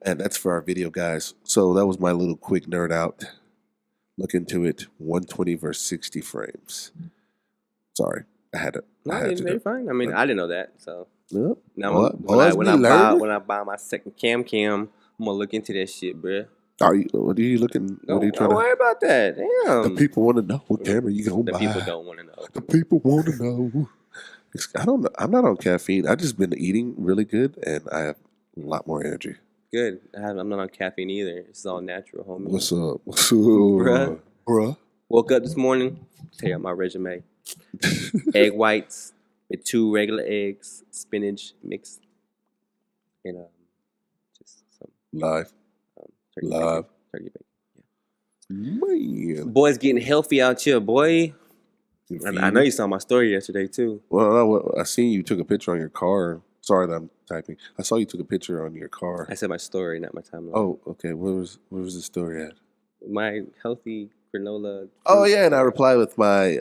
S3: And that's for our video, guys. So that was my little quick nerd out. Look into it. 120 versus 60 frames. Sorry, I had to.
S2: No,
S3: I had to
S2: they're
S3: do.
S2: fine. I mean, I didn't know that. So
S3: Yep.
S2: now
S3: Boys be learning.
S2: when I buy my second cam, I'm gonna look into that shit, bruh.
S3: What are you looking? What are you
S2: Don't
S3: trying to?
S2: worry about that.
S3: The
S2: Damn.
S3: people want to know what camera you gonna
S2: The
S3: buy.
S2: people don't want to know.
S3: The people want to know. I don't know. I'm not on caffeine. I just been eating really good, and I have a lot more energy.
S2: Good. I'm not on caffeine either. It's all natural, homie.
S3: What's up? What's up,
S2: Bruh. Woke up this morning. Tell you my resume. Egg whites with 2 regular eggs, spinach mix, and just some
S3: Live.
S2: turkey
S3: Live.
S2: bacon. Turkey bacon.
S3: Man.
S2: Boys getting healthy out here, boy. I know you saw my story yesterday too.
S3: Well, I seen you took a picture on your car. Sorry that I'm typing. I saw you took a picture on your car.
S2: I said my story, not my timeline.
S3: Oh, okay. Where was the story at?
S2: My healthy granola.
S3: Oh
S2: fruit.
S3: yeah, and I replied with my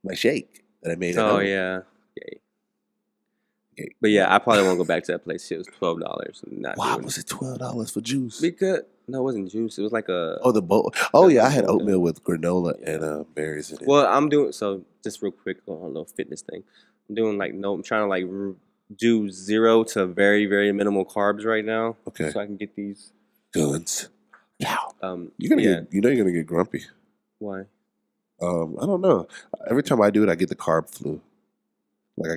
S3: my shake that I made.
S2: Oh yeah. But yeah, I probably won't go back to that place. It was $12.
S3: Why was it $12 for juice?
S2: Because no, it wasn't juice. It was like a
S3: the bowl. Oh yeah, I had oatmeal with granola and berries in it.
S2: Well, I'm doing so. Just real quick on a little fitness thing. I'm doing I'm trying to like do 0 to very very minimal carbs right now.
S3: Okay.
S2: So I can get these
S3: guns. Yeah. You're gonna
S2: yeah.
S3: you're gonna get grumpy.
S2: Why?
S3: I don't know. Every time I do it, I get the carb flu. Like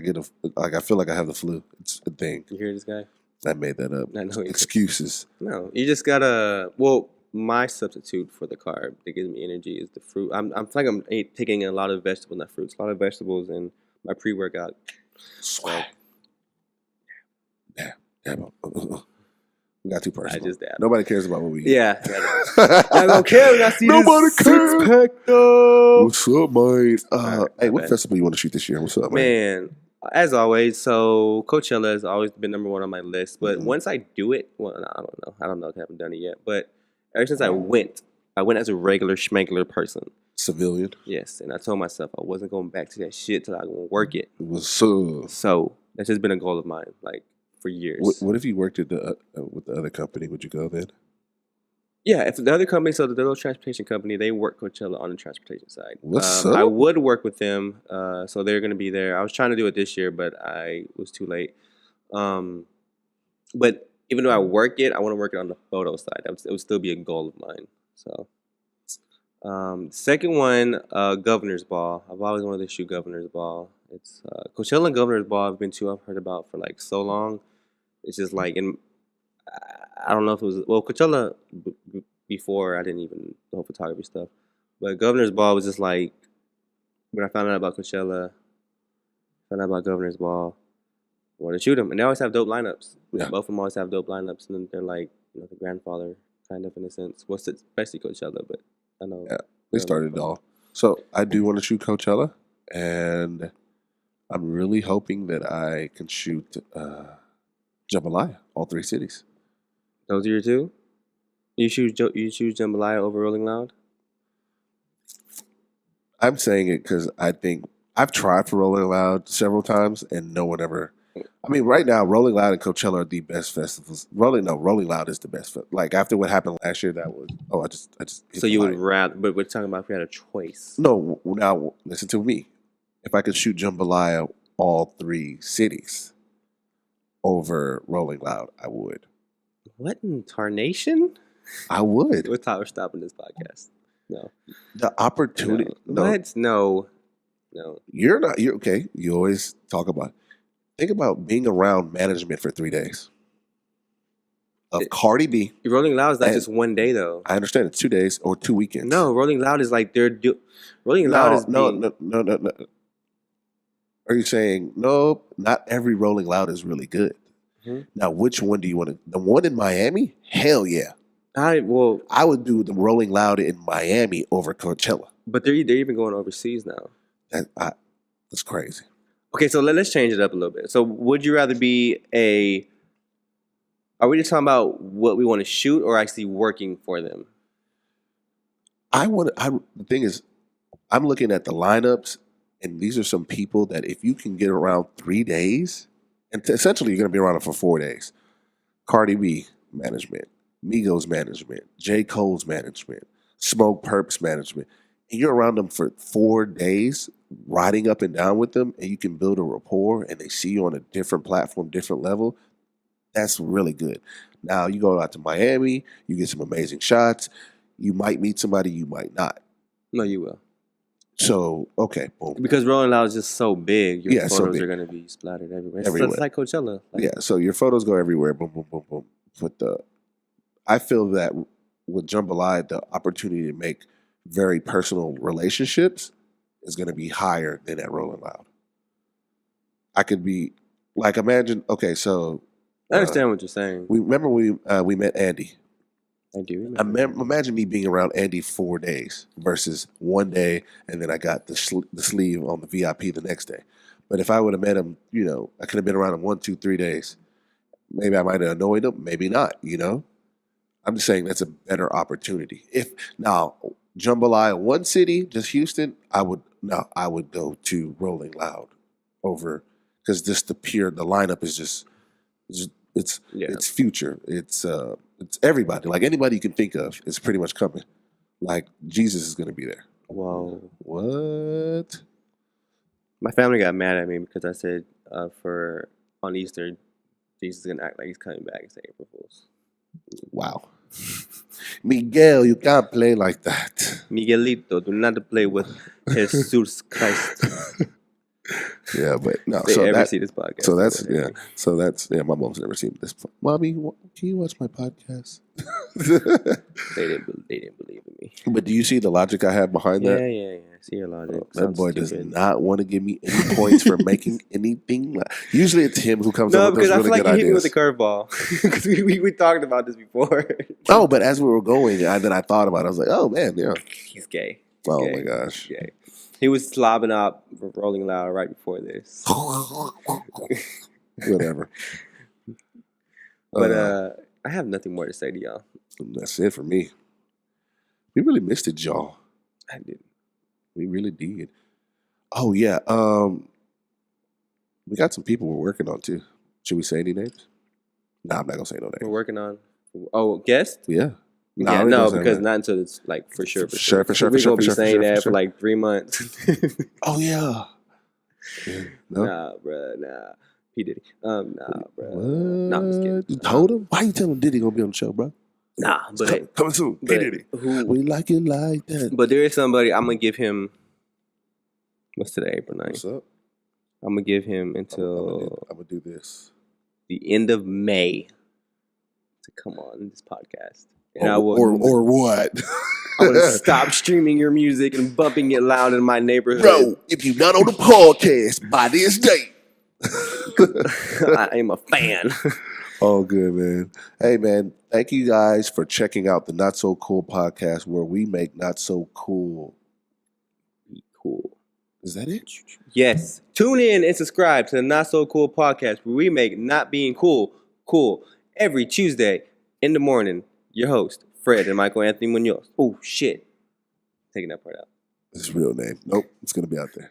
S3: I feel like I have the flu. It's a thing.
S2: You hear this guy?
S3: I made that up.
S2: I know.
S3: Excuses.
S2: No, you just gotta. Well, my substitute for the carb that gives me energy is the fruit. I'm like I'm taking a lot of vegetables, not fruits. A lot of vegetables in my pre-workout.
S3: Swag. Damn. We got too personal.
S2: I just dabbed.
S3: Nobody cares about what we eat.
S2: Yeah. I don't care when I see
S3: Nobody
S2: this
S3: cares.
S2: six-pack though.
S3: What's up, mate? Hey, what
S2: bad.
S3: festival you want to shoot this year? What's up, man?
S2: Man, as always, so Coachella has always been number 1 on my list. But once I do it, well, I don't know. I don't know if I haven't done it yet. But ever since I went as a regular schmegler person.
S3: Civilian.
S2: Yes, and I told myself I wasn't going back to that shit till I gonna work it.
S3: What's up?
S2: So that's just been a goal of mine, like for years.
S3: What if you worked at with the other company? Would you go then?
S2: Yeah, if the other company, so the little transportation company, they work Coachella on the transportation side.
S3: What's up?
S2: I would work with them, so they're going to be there. I was trying to do it this year, but I was too late. But even though I work it, I want to work it on the photo side. It would still be a goal of mine. So, second one, Governor's Ball. I've always wanted to shoot Governor's Ball. It's Coachella and Governor's Ball. I've been to. I've heard about for like so long. It's just like I don't know if it was Coachella before I didn't even know photography stuff, but Governor's Ball was just like when I found out about Coachella, found out about Governor's Ball, I wanted to shoot them, and they always have dope lineups.
S3: Yeah.
S2: Both of them always have dope lineups, and then they're like the grandfather kind of in a sense. What's it, especially Coachella, but I know
S3: they started it all. So I do want to shoot Coachella, and I'm really hoping that I can shoot Jambalaya, all 3 cities.
S2: Those are your 2? You choose Jambalaya over Rolling Loud?
S3: I'm saying it because I think I've tried for Rolling Loud several times, and no one ever. I mean, right now, Rolling Loud and Coachella are the best festivals. Rolling Loud is the best. Like after what happened last year, that was. Oh, I just.
S2: So you would rather, but we're talking about if we had a choice.
S3: No, now listen to me. If I could shoot Jambalaya all 3 cities over Rolling Loud, I would.
S2: What in tarnation?
S3: I would.
S2: We're stopping this podcast. No.
S3: The opportunity.
S2: No. What? No.
S3: You're not. You're okay. You always talk about. Think about being around management for 3 days of Cardi B.
S2: Rolling Loud is not just one day though.
S3: I understand it's 2 days or 2 weekends.
S2: No, Rolling Loud is like Rolling Loud is
S3: no. Are you saying no? Not every Rolling Loud is really good. Mm-hmm. Now, which one do you want to? The one in Miami? Hell yeah. I would do the Rolling Loud in Miami over Coachella.
S2: But they're even going overseas now.
S3: That's crazy.
S2: Okay, so let's change it up a little bit. So would you rather be are we just talking about what we want to shoot or actually working for them?
S3: The thing is, I'm looking at the lineups, and these are some people that if you can get around 3 days, and essentially you're going to be around it for 4 days. Cardi B management, Migos management, J. Cole's management, smoke perps management. And you're around them for 4 days, riding up and down with them, and you can build a rapport and they see you on a different platform, different level. That's really good. Now you go out to Miami, you get some amazing shots. You might meet somebody, you might not.
S2: No, you will.
S3: So, okay, boom.
S2: Because Rolling Loud is just so big, your
S3: Yeah, so
S2: photos
S3: big.
S2: are going to be splattered everywhere.
S3: Everywhere.
S2: It's like Coachella. Like,
S3: Yeah, so your photos go everywhere. Boom, boom, boom, boom. But I feel that with Jambalaya, the opportunity to make very personal relationships is going to be higher than at Rolling Loud. I could be like, imagine. Okay, so
S2: I understand what you're saying.
S3: we met Andy.
S2: I do remember.
S3: Imagine me being around Andy 4 days versus 1 day, and then I got the sleeve on the VIP the next day. But if I would have met him, I could have been around him 1, 2, 3 days. Maybe I might have annoyed him, maybe not. I'm just saying that's a better opportunity. If now Jambalaya, one city, just Houston, I would go to Rolling Loud over, because just the lineup is just it's future. It's everybody. Like anybody you can think of is pretty much coming. Like Jesus is going to be there.
S2: Whoa.
S3: What?
S2: My family got mad at me because I said on Easter, Jesus is going to act like he's coming back and say April Fools.
S3: Wow. Miguel, you can't play like that.
S2: Miguelito, do not play with Jesus Christ.
S3: Yeah, but no.
S2: They ever see this podcast?
S3: So that's my mom's never seen this. Mommy, can you watch my podcast?
S2: They didn't believe in me.
S3: But do you see the logic I have behind that?
S2: Yeah. I see your logic.
S3: That boy does not want to give me any points for making anything. Usually it's him who comes up with those really good ideas. No, because I feel like you hit me with a curveball. Because we talked about this before. Oh, but as we were going, then I thought about it. I was like, oh, man, yeah.
S2: He's gay.
S3: My gosh.
S2: He's gay. He was slobbing up Rolling Loud right before this.
S3: Whatever.
S2: But I have nothing more to say to y'all.
S3: That's it for me. We really missed it, y'all.
S2: I did.
S3: We really did. Oh, yeah. We got some people we're working on, too. Should we say any names? Nah, I'm not going to say no names.
S2: We're working on... Oh, guest?
S3: Yeah.
S2: No, because not until it's like for sure. We're going to be saying that for like 3 months.
S3: Oh, yeah. No?
S2: Nah, bruh, nah. P. Diddy. Nah, bruh.
S3: What?
S2: Nah, I'm just kidding.
S3: You told him? Why you telling Diddy going to be on the show, bro?
S2: Nah, but...
S3: Coming soon. P. Diddy. We like it like that.
S2: But there is somebody, I'm going to give him... What's today, April 9th?
S3: What's up?
S2: I'm going to give him until...
S3: I'm going to do this.
S2: The end of May to come on this podcast. And
S3: or what?
S2: I'm going to stop streaming your music and bumping it loud in my neighborhood.
S3: Bro, if you're not on the podcast by this date.
S2: I am a fan.
S3: Oh, good, man. Hey, man, thank you guys for checking out the Not So Cool podcast, where we make not so cool.
S2: Be cool.
S3: Is that it?
S2: Yes. Tune in and subscribe to the Not So Cool podcast, where we make not being cool every Tuesday in the morning. Your host, Fred and Michael Anthony Munoz. Oh, shit. Taking that part out.
S3: His real name. Nope, it's going to be out there.